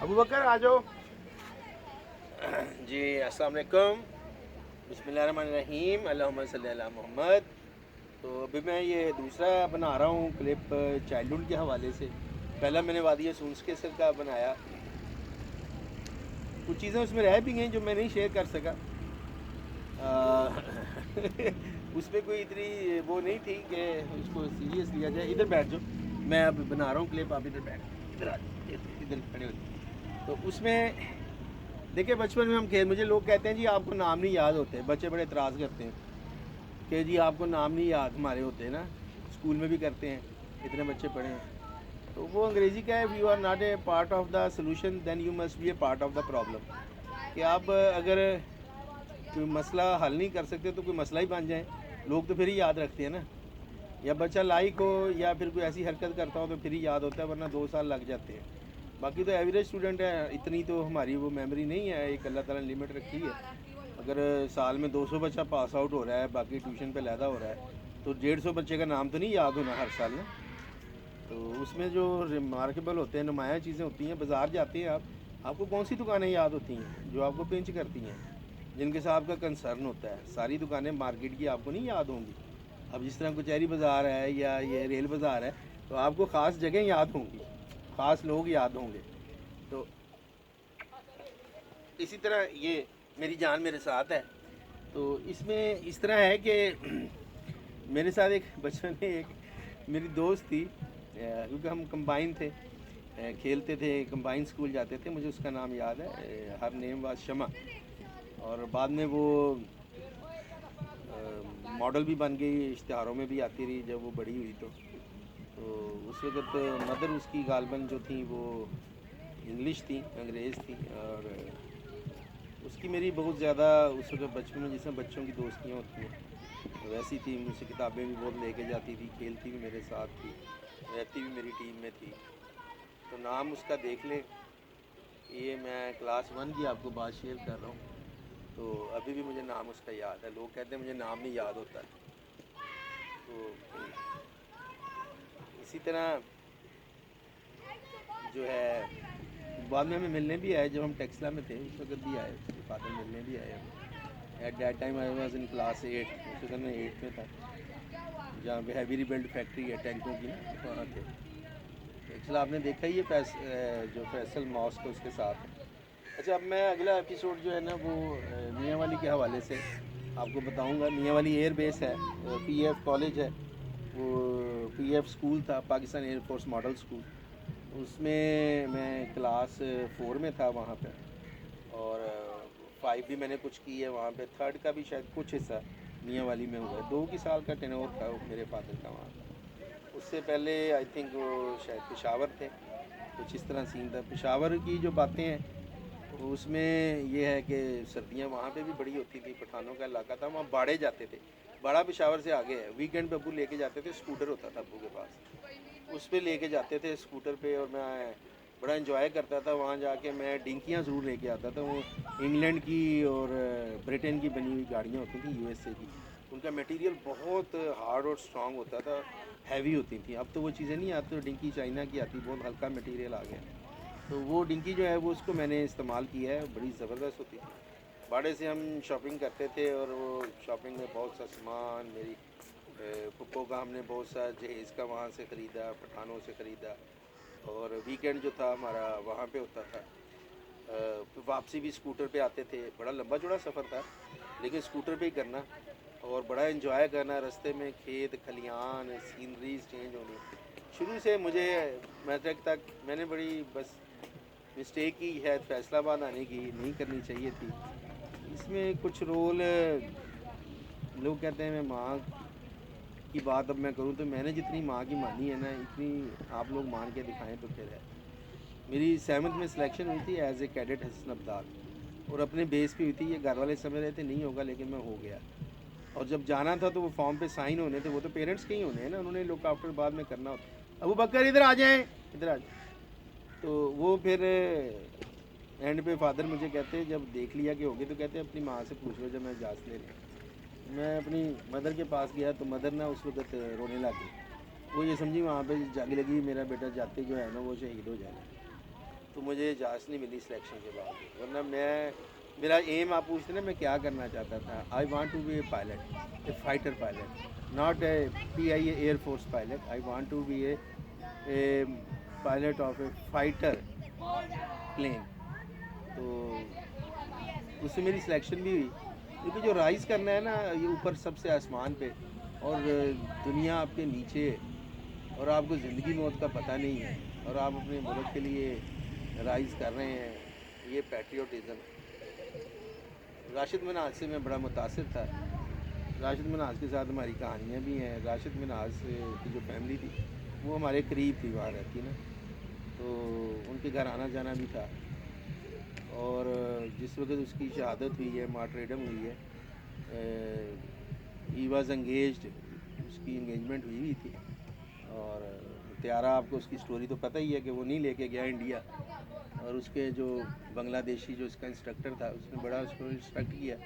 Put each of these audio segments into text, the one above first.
अबू बकर आ जाओ। जी अस्सलाम वालेकुम, बिस्मिल्लाहिर्रहमानिर्रहीम, अल्लाहुम्मा सल्ली अला मोहम्मद। तो अभी मैं ये दूसरा बना रहा हूँ क्लिप चाइल्डहुड के हवाले से। पहला मैंने वादिया सूंस के सर का बनाया, कुछ चीज़ें उसमें रह भी गई जो मैं नहीं शेयर कर सका। उसमें कोई इतनी वो नहीं थी कि उसको सीरियस लिया जाए। इधर बैठ जाओ, मैं अब बना रहा हूँ क्लिप, आप इधर बैठ, इधर आ जाओ, इधर खड़े हो जाओ। तो उसमें देखिए बचपन में हम खेल, मुझे लोग कहते हैं जी आपको नाम नहीं याद होते, बच्चे बड़े एतराज़ करते हैं कि जी आपको नाम नहीं याद हमारे होते हैं ना, स्कूल में भी करते हैं, इतने बच्चे पढ़े हैं। तो वो अंग्रेज़ी का है, you are not a part of the solution then you must be a part of the problem. कि आप अगर कोई मसला हल नहीं कर सकते तो कोई मसला ही बन जाए, लोग तो फिर ही याद रखते हैं ना। या बच्चा लाइक हो या फिर कोई ऐसी हरकत करता हो तो फिर ही याद होता है, वरना 2 साल लग जाते हैं। बाकी तो एवरेज स्टूडेंट है, इतनी तो हमारी वो मेमोरी नहीं है, एक अल्लाह ताला ने लिमिट रखी है। अगर साल में 200 बच्चा पास आउट हो रहा है, बाकी ट्यूशन पे लैदा हो रहा है, तो 150 बच्चे का नाम तो नहीं याद होना हर साल ना। तो उसमें जो रिमार्केबल होते हैं, नुमाया चीज़ें होती हैं, बाज़ार जाते हैं आप, आपको कौन सी दुकानें याद होती हैं जो आपको पिंच करती हैं, जिनके साथ आपका कंसर्न होता है। सारी दुकानें मार्केट की आपको नहीं याद होंगी। अब जिस तरह कचहरी बाज़ार है या ये रेल बाज़ार है, तो आपको ख़ास जगह याद होंगी, ख़ास लोग याद होंगे। तो इसी तरह ये मेरी जान मेरे साथ है। तो इसमें इस तरह है कि मेरे साथ एक बचपन में एक मेरी दोस्त थी, क्योंकि हम कंबाइन थे, खेलते थे, कंबाइन स्कूल जाते थे। मुझे उसका नाम याद है, हर नेम वाज शमा। और बाद में वो मॉडल भी बन गई, इश्तिहारों में भी आती रही जब वो बड़ी हुई। तो उस वक्त मदर उसकी गालबन जो थी वो इंग्लिश थी, अंग्रेज़ थी। और उसकी मेरी बहुत ज़्यादा उस वक्त बचपन में जिसमें बच्चों की दोस्तियाँ होती हैं वैसी थी। मुझसे किताबें भी बहुत लेके जाती थी, खेलती भी मेरे साथ थी, रहती भी मेरी टीम में थी। तो नाम उसका देख लें, ये मैं क्लास 1 की आपको बात शेयर कर रहा हूँ। तो अभी भी मुझे नाम उसका याद है। लोग कहते हैं मुझे नाम नहीं याद होता है। तो इसी तरह जो है बाद में हमें मिलने भी आए, जब हम टेक्सला में थे उस वक्त भी आए, उसके फादर मिलने भी आए हमें। At that time I was in class 8, उस वक्त मैं 8 में था, जहाँ पे हैवी रिबिल्ड फैक्ट्री है टैंकों की ना, वहाँ थे। टेक्सला आपने देखा ही है, जो फैसल मॉस्क उसके साथ है। अच्छा, अब मैं अगला एपिसोड जो है ना वो मियाँ वाली के हवाले से आपको बताऊंगा। मियाँ वाली एयर बेस है, पीएफ कॉलेज है, वो पीएफ स्कूल था, पाकिस्तान एयरफोर्स मॉडल स्कूल। उसमें मैं क्लास 4 में था वहाँ पे। और 5 भी मैंने कुछ की है वहाँ पे। थर्ड का भी शायद कुछ हिस्सा मियाँ वाली में हुआ है। 2 की साल का टेन्योर था मेरे फादर का वहाँ का। उससे पहले आई थिंक वो शायद पेशावर थे, कुछ इस तरह सीन था। पेशावर की जो बातें हैं तो उसमें ये है कि सर्दियाँ वहाँ पे भी बड़ी होती थी, पठानों का इलाका था, वहाँ बाड़े जाते थे। बाड़ा पेशावर से आगे है। वीकेंड पे अब्बू लेके जाते थे, स्कूटर होता था अब्बू के पास, उस पर लेके जाते थे स्कूटर पे। और मैं बड़ा इन्जॉय करता था वहाँ जाके। मैं डिंकियाँ ज़रूर लेके आता था, वो इंग्लैंड की और ब्रिटेन की बनी हुई गाड़ियाँ होती थी, यूएसए की। उनका मटेरियल बहुत हार्ड और स्ट्रॉन्ग होता था, हैवी होती थी। अब तो वो चीज़ें नहीं आती, तो डिंकी चाइना की आती, बहुत हल्का मटेरियल आ गया। तो वो डिंकी जो है वो उसको मैंने इस्तेमाल किया है, बड़ी ज़बरदस्त होती थी। बाड़े से हम शॉपिंग करते थे, और वो शॉपिंग में बहुत सा सामान, मेरी पुप्पो का हमने बहुत सा जहेज़ का वहाँ से ख़रीदा, पठानों से ख़रीदा। और वीकेंड जो था हमारा वहाँ पे होता था। वापसी भी स्कूटर पे आते थे। बड़ा लंबा चौड़ा सफ़र था, लेकिन स्कूटर पे ही करना, और बड़ा इन्जॉय करना। रास्ते में खेत खलियान, सीनरीज चेंज होनी। शुरू से मुझे मैट्रिक तक मैंने बड़ी बस मिस्टेक की है, फैसलाबाद आने की नहीं करनी चाहिए थी। इसमें कुछ रोल लोग कहते हैं मैं माँ की बात अब मैं करूँ तो मैंने जितनी माँ की मानी है ना, इतनी आप लोग मान के दिखाएं तो फिर है। मेरी 7th में सिलेक्शन हुई थी as a cadet Hasan Abdal, और अपने बेस पे हुई थी। ये घर वाले समझ रहे थे नहीं होगा, लेकिन मैं हो गया। और जब जाना था तो वो फॉर्म पे साइन होने थे, वो तो पेरेंट्स के ही होने हैं ना, उन्होंने लुक आफ्टर बाद में करना होता। अबू बकर इधर आ जाएं, इधर आ जाए। तो वो फिर एंड पे फादर मुझे कहते, जब देख लिया कि हो गई, तो कहते अपनी माँ से पूछ लो जब मैं इजाज़त ले लें। मैं अपनी मदर के पास गया तो मदर ना उस वक्त रोने लगी। वो ये समझी वहाँ पे जंग लगी, मेरा बेटा जाते जो है ना वो शहीद हो जाएगा। तो मुझे इजाज़त नहीं मिली सिलेक्शन के बाद, वरना मेरा एम आप पूछते ना मैं क्या करना चाहता था। I want to be a pilot, a fighter pilot, not a PIA air force pilot. I want to be a pilot of a fighter plane. तो उससे मेरी सिलेक्शन भी हुई, क्योंकि जो राइज़ करना है ना ये ऊपर सबसे आसमान पे, और दुनिया आपके नीचे है, और आपको ज़िंदगी मौत का पता नहीं है, और आप अपने मुल्क के लिए राइज़ कर रहे हैं, ये पैट्रियोटिज़म है। राशिद मिन्हाज से मैं बड़ा मुतासिर था। राशिद मिन्हाज के साथ हमारी कहानियाँ भी हैं। राशिद मिन्हाज की जो फैमिली थी वो हमारे करीब थी, वहाँ रहती ना, तो उनके घर आना जाना भी था। और जिस वक्त उसकी शहादत हुई है, मार्टरेडम हुई है, ही वॉज एंगेज्ड, उसकी इंगेजमेंट हुई थी। और त्यारा, आपको उसकी स्टोरी तो पता ही है कि वो नहीं लेके गया इंडिया, और उसके जो बांग्लादेशी जो इसका इंस्ट्रक्टर था उसने बड़ा उसको इंस्ट्रक्ट किया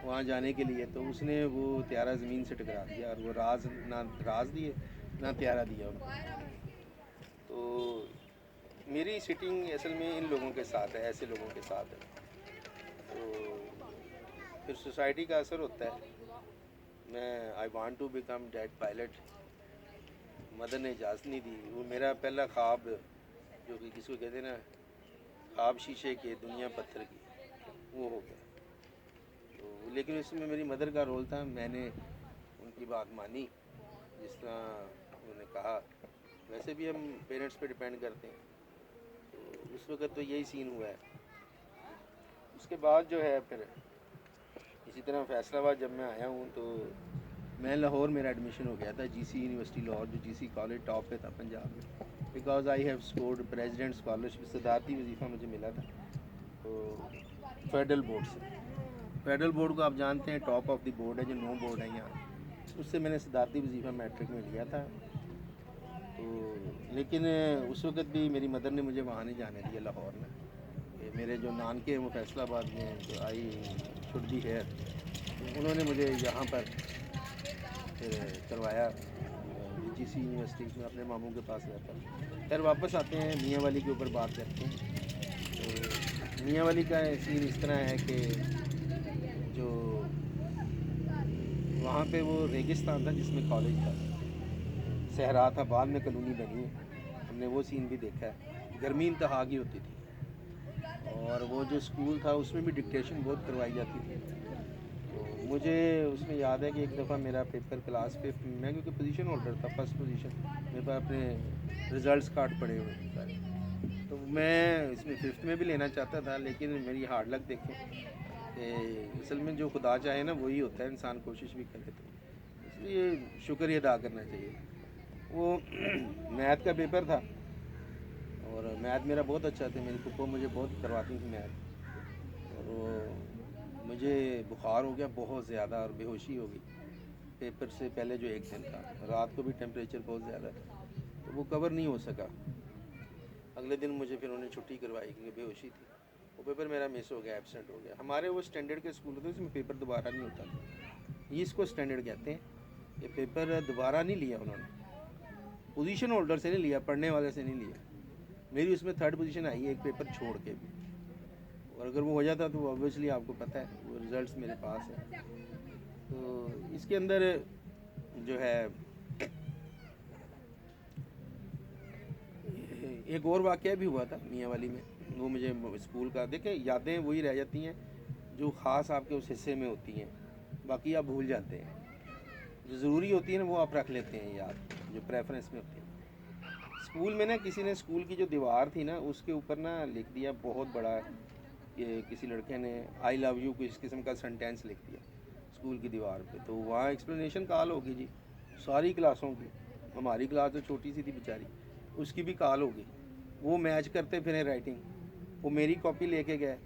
वहाँ जाने के लिए, तो उसने वो त्यारा ज़मीन से टकरा दिया, और वो राज दिए ना त्यारा दिया उनको। तो मेरी सिटिंग असल में इन लोगों के साथ है, ऐसे लोगों के साथ है, तो फिर सोसाइटी का असर होता है। मैं I want to become that pilot, mother ने इजाज़त नहीं दी। वो मेरा पहला ख्वाब, जो कि किसी को कहते हैं ना ख्वाब शीशे के दुनिया पत्थर की, वो हो गया। तो लेकिन इसमें मेरी मदर का रोल था, मैंने उनकी बात मानी, जिस तरह उन्होंने कहा। वैसे भी हम पेरेंट्स पे डिपेंड करते हैं, तो उस वक्त तो यही सीन हुआ है। उसके बाद जो है फिर इसी तरह फैसलाबाद जब मैं आया हूँ, तो मैं लाहौर, मेरा एडमिशन हो गया था GC यूनिवर्सिटी लाहौर, जो GC कॉलेज टॉप पे था पंजाब में, because I have scored president scholarship, सदारती वजीफ़ा मुझे मिला था, तो फेडरल बोर्ड से। फेडरल बोर्ड को आप जानते हैं, टॉप ऑफ द बोर्ड है, जो 9 बोर्ड है यहाँ, उससे मैंने सदारती वजीफ़ा मैट्रिक में लिया था। तो लेकिन उस वक्त भी मेरी मदर ने मुझे वहाँ नहीं जाने दिया लाहौर में, मेरे जो नानके हैं वो फैसलाबाद में हैं, तो आई शुड बी हेयर, उन्होंने मुझे यहाँ पर फिर करवाया GC यूनिवर्सिटी में, अपने मामू के पास रहता। फिर वापस आते हैं मियाँ वाली के ऊपर बात करते हैं। तो मियाँ वाली का सीन इस तरह है कि जो वहाँ पे वो रेगिस्तान था जिसमें कॉलेज था, सहरा था, बाद में कॉलोनी बनी है, हमने वो सीन भी देखा है। गर्मी इंतहा की होती थी, और वो जो स्कूल था उसमें भी डिक्टेशन बहुत करवाई जाती थी। तो मुझे उसमें याद है कि एक दफ़ा मेरा पेपर क्लास 5 में, मैं क्योंकि पोजीशन होल्डर था, फर्स्ट पोजीशन, मेरे पास अपने रिज़ल्ट्स कार्ड पड़े हुए थे सारे, तो मैं इसमें 5th में भी लेना चाहता था, लेकिन मेरी हार्ड लक देखें कि असल में जो खुदा चाहे ना वही होता है, इंसान कोशिश भी करे तो, इसलिए शुक्रिया अदा करना चाहिए। वो मैथ का पेपर था, और मैथ मेरा बहुत अच्छा था, मेरी पप्पो मुझे बहुत करवाती थी मैथ, और वो मुझे बुखार हो गया बहुत ज़्यादा, और बेहोशी हो गई पेपर से पहले जो एक दिन था। रात को भी टेम्परेचर बहुत ज़्यादा था, तो वो कवर नहीं हो सका। अगले दिन मुझे फिर उन्होंने छुट्टी करवाई क्योंकि बेहोशी थी। वो पेपर मेरा मिस हो गया, एब्सेंट हो गया। हमारे वो स्टैंडर्ड के स्कूल होते हैं उसमें पेपर दोबारा नहीं होता था, ये इसको स्टैंडर्ड कहते हैं। ये पेपर दोबारा नहीं लिया उन्होंने, पोजीशन होल्डर से नहीं लिया, पढ़ने वाले से नहीं लिया। मेरी उसमें 3rd पोजीशन आई है एक पेपर छोड़ के भी, और अगर वो हो जाता तो ऑब्वियसली आपको पता है वो रिज़ल्ट्स मेरे पास है। तो इसके अंदर जो है एक और वाक़या भी हुआ था मियाँ वाली में, वो मुझे स्कूल का, देखें यादें वही रह जाती हैं जो ख़ास आपके उस हिस्से में होती हैं, बाकी आप भूल जाते हैं। जो ज़रूरी होती है ना वो आप रख लेते हैं याद, जो प्रेफरेंस में होती है। स्कूल में ना किसी ने स्कूल की जो दीवार थी ना उसके ऊपर ना लिख दिया बहुत बड़ा, कि किसी लड़के ने आई लव यू को इस किस्म का सेंटेंस लिख दिया स्कूल की दीवार पे। तो वहाँ एक्सप्लेनेशन कॉल होगी जी, सारी क्लासों की, हमारी क्लास तो छोटी सी थी बेचारी, उसकी भी कॉल होगी। वो मैच करते फिर राइटिंग, वो मेरी कॉपी लेके गए,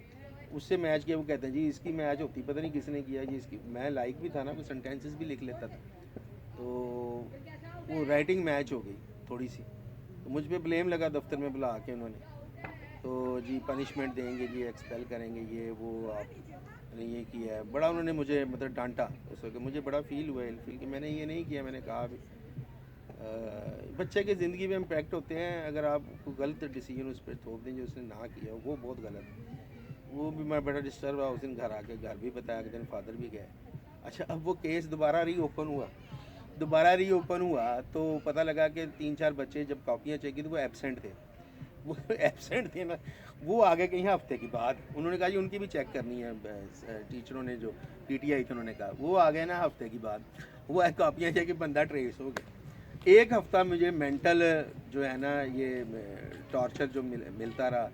उससे मैच किया, वो कहते हैं जी इसकी मैच होती, पता नहीं किसने किया जी इसकी। मैं लाइक भी था ना, कुछ सेंटेंसेस भी लिख लेता था, तो वो राइटिंग मैच हो गई थोड़ी सी, तो मुझ पे ब्लेम लगा दफ्तर में बुला के उन्होंने, तो जी पनिशमेंट देंगे जी, एक्सपेल करेंगे, ये वो आपने ये किया है। बड़ा उन्होंने मुझे मतलब डांटा उस वक्त, मुझे बड़ा फील हुआ, फील कि मैंने ये नहीं किया। मैंने कहा भी बच्चे की ज़िंदगी में इम्पैक्ट होते हैं। अगर आप कोई गलत डिसीजन उस पर थोप दें जो उसने ना किया वो बहुत गलत है। वो भी मैं बड़ा डिस्टर्ब हुआ उस दिन, घर आके घर भी बताया, कि दिन फादर भी गए। अच्छा, अब वो केस दोबारा रीओपन हुआ तो पता लगा कि 3-4 बच्चे जब कॉपियाँ चेक की तो वो एबसेंट थे। वो एबसेंट थे ना, वो आ गए कहीं हफ्ते के बाद। उन्होंने कहा जी उनकी भी चेक करनी है, टीचरों ने जो पीटीआई थे उन्होंने कहा, वो आ गए ना हफ्ते के बाद। वो कॉपियाँ चेक कि बंदा ट्रेस हो गया। एक हफ्ता मुझे मेंटल जो है ना ये टॉर्चर जो मिलता रहा,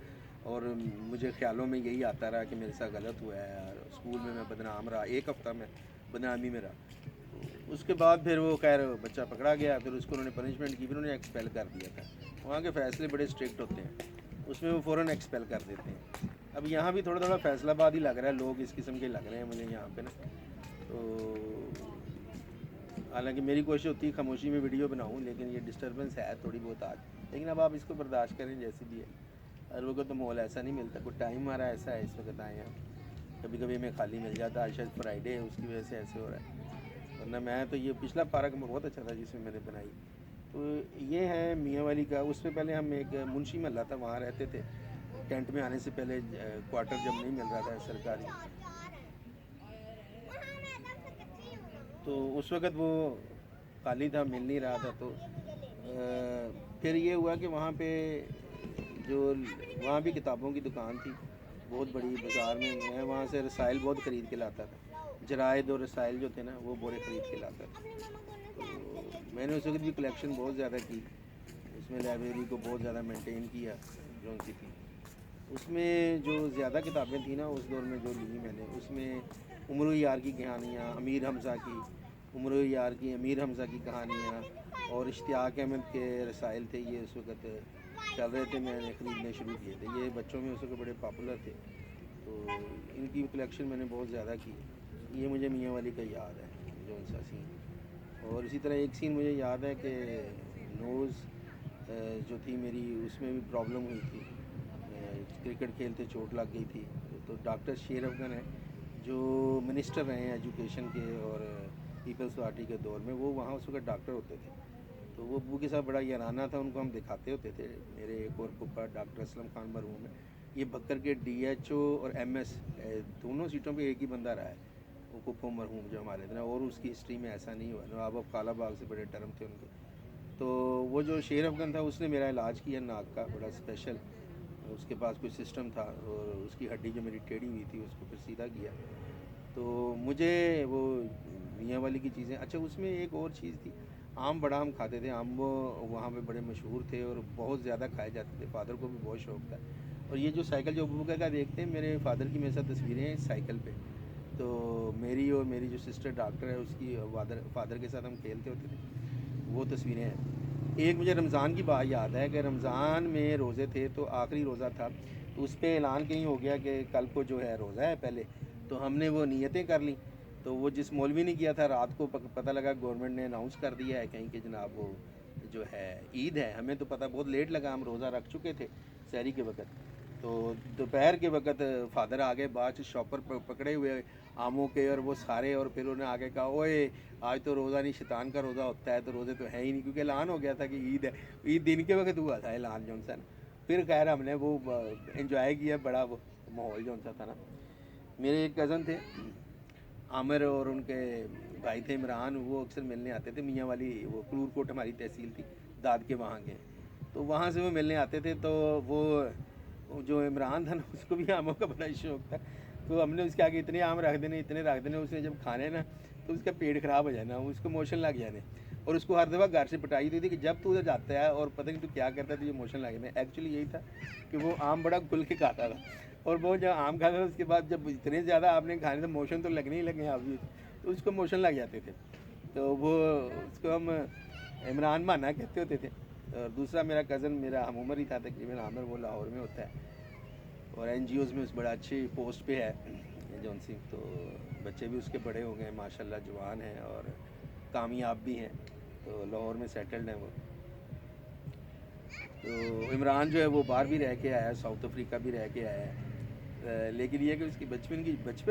और मुझे ख्यालों में यही आता रहा कि मेरे साथ गलत हुआ है यार, स्कूल में मैं बदनाम रहा, एक हफ्ता में बदनामी में रहा। उसके बाद फिर वो खैर बच्चा पकड़ा गया, फिर उसको उन्होंने पनिशमेंट की, फिर उन्होंने एक्सपेल कर दिया था। वहाँ के फ़ैसले बड़े स्ट्रिक्ट होते हैं, उसमें वो फ़ौरन एक्सपेल कर देते हैं। अब यहाँ भी थोड़ा थोड़ा फैसलाबाद ही लग रहा है, लोग इस किस्म के लग रहे हैं मुझे यहाँ पे ना। तो हालांकि मेरी कोशिश होती है खामोशी में वीडियो बनाऊँ, लेकिन ये डिस्टर्बेंस है थोड़ी बहुत आज, लेकिन अब आप इसको बर्दाश्त करें जैसी भी है। हर वक्त तो माहौल ऐसा नहीं मिलता, कोई टाइम हमारा ऐसा है इस वक्त आए हैं। कभी कभी हमें खाली मिल जाता, आज शायद फ्राइडे है उसकी वजह से ऐसे हो रहा है, वरना मैं तो ये पिछला पार्क में बहुत अच्छा था जिसमें मैंने बनाई। तो ये है मियाँ वाली का। उससे पहले हम एक मुंशी महल्ला था वहाँ रहते थे, टेंट में आने से पहले, क्वार्टर जब नहीं मिल रहा था सरकारी, तो उस वक्त वो खाली था, मिल नहीं रहा था। तो फिर ये हुआ कि वहाँ पे जो वहाँ भी किताबों की दुकान थी बहुत बड़ी बाज़ार में। मैं वहाँ से रसाइल बहुत ख़रीद के लाता था, जराइद और रसाइल जो थे ना वो बोरे ख़रीद के लाता था। तो मैंने उस वक्त भी कलेक्शन बहुत ज़्यादा की, उसमें लाइब्रेरी को बहुत ज़्यादा मेंटेन किया जो सी थी। उसमें जो ज़्यादा किताबें थी ना उस दौर में जो ली मैंने, उसमें उमर यार की कहानियाँ, अमीर हमज़ा की, उमर यार की, अमीर हमज़ा की कहानियाँ, और इश्तियाक अहमद के रसाइल थे, ये उस वक्त चल रहे थे, मैंने ख़रीदने शुरू किए थे। ये बच्चों में उस वक्त बड़े पॉपुलर थे, तो इनकी कलेक्शन मैंने बहुत ज़्यादा की। ये मुझे मियाँ वाली का याद है जो सा सीन। और इसी तरह एक सीन मुझे याद है कि नोज़ जो थी मेरी, उसमें भी प्रॉब्लम हुई थी। क्रिकेट खेलते चोट लग गई थी, तो डॉक्टर शेर अफगन है जो मिनिस्टर रहे हैं एजुकेशन के और पीपल्स पार्टी के दौर में, वो वहाँ उस वक्त डॉक्टर होते थे। तो वो अब्बू के साथ बड़ा याराना था, उनको हम दिखाते होते थे। मेरे एक और फूफा डॉक्टर असलम खान मरहूम है, ये बकर के डीएचओ और एमएस दोनों सीटों पे एक ही बंदा रहा है, वो फूफा मरहूम जो हमारे थे ना, और उसकी हिस्ट्री में ऐसा नहीं हुआ। नवाब ऑफ कालाबाग से बड़े टर्म थे उनके। तो वो जो शेर अफगन था उसने मेरा इलाज किया नाक का, बड़ा स्पेशल। उसके पास कोई सिस्टम था और उसकी हड्डी जो मेरी टेढ़ी हुई थी उसको फिर सीधा किया। तो मुझे वो मियाँ वाली की चीज़ें, अच्छा उसमें एक और चीज़ थी, आम बड़ा हम खाते थे। आम वो वहाँ पे बड़े मशहूर थे और बहुत ज़्यादा खाए जाते थे, फादर को भी बहुत शौक़ था। और ये जो साइकिल जो अबू का देखते हैं, मेरे फादर की मेरे साथ तस्वीरें हैं साइकिल पे। तो मेरी और मेरी जो सिस्टर डॉक्टर है उसकी फादर के साथ हम खेलते होते थे, वो तस्वीरें हैं। एक मुझे रमज़ान की बात याद है कि रमज़ान में रोज़े थे, तो आखिरी रोज़ा था, तो उस पर ऐलान कहीं हो गया कि कल को जो है रोज़ा है पहले। तो हमने वो नीयतें कर ली। तो वो जिस मौलवी ने किया था, रात को पता लगा गवर्नमेंट ने अनाउंस कर दिया है कहीं कि जनाब वो जो है ईद है। हमें तो पता बहुत लेट लगा, हम रोज़ा रख चुके थे सहरी के वक्त। तो दोपहर के वक्त फादर आ गए बाद शॉपर पकड़े हुए आमों के, और वो सारे, और फिर उन्होंने आगे कहा ओए आज तो रोज़ा नहीं, शैतान का रोज़ा होता है, तो रोज़े तो है ही नहीं, क्योंकि ऐलान हो गया था कि ईद है। ईद दिन के वक्त हुआ था ऐलान जॉनसन। फिर खैर हमने वो इन्जॉय किया, बड़ा वो माहौल जौन सा था ना। मेरे एक कज़न थे आमिर, और उनके भाई थे इमरान, वो अक्सर मिलने आते थे मियाँ वाली, वो क्लूरकोट हमारी तहसील थी दाद के वहाँ के, तो वहाँ से वो मिलने आते थे। तो वो जो इमरान था ना उसको भी आमों का बड़ा शौक़ था। तो हमने उसके आगे इतने आम रख देने, इतने रख देने, उसने जब खाने ना तो उसका पेट ख़राब हो जाना, उसको मोशन लग जाने। और उसको हर दफ़ा घर से पिटाई दी थी कि जब तू उधर जाता है और पता नहीं तू क्या करता है तो ये मोशन लग जाने। एक्चुअली यही था कि वो आम बड़ा खुल के खाता था, और वो जब आम खाता था उसके बाद जब इतने ज़्यादा आपने खाने तो मोशन तो लगने ही लगे आप भी, तो उसको मोशन लग जाते थे। तो वो उसको हम इमरान माना कहते होते थे। और दूसरा मेरा कज़न मेरा हम उम्र ही था तकरीबन, आमिर, वो लाहौर में होता है और NGOs में उस बड़ा अच्छी पोस्ट पे है जौन सी। तो बच्चे भी उसके बड़े हो गए माशाल्लाह, जवान हैं और कामयाब भी हैं, तो लाहौर में सेटल्ड हैं वो। तो इमरान जो है वो बाहर भी रह के आया है, साउथ अफ्रीका भी रह के आया है। लेकिन ये कि उसकी बचपन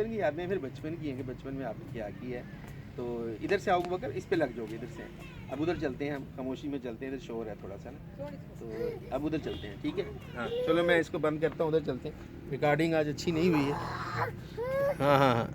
की यादें फिर बचपन की हैं कि बचपन में आपने क्या की है। तो इधर से आओ बकर, इस पे लग जाओगे इधर से। अब उधर चलते हैं, हम खामोशी में चलते हैं, इधर शोर है थोड़ा सा ना, तो अब उधर चलते हैं, ठीक है। हाँ चलो मैं इसको बंद करता हूँ, उधर चलते हैं। रिकॉर्डिंग आज अच्छी नहीं हुई है। हाँ हाँ हाँ।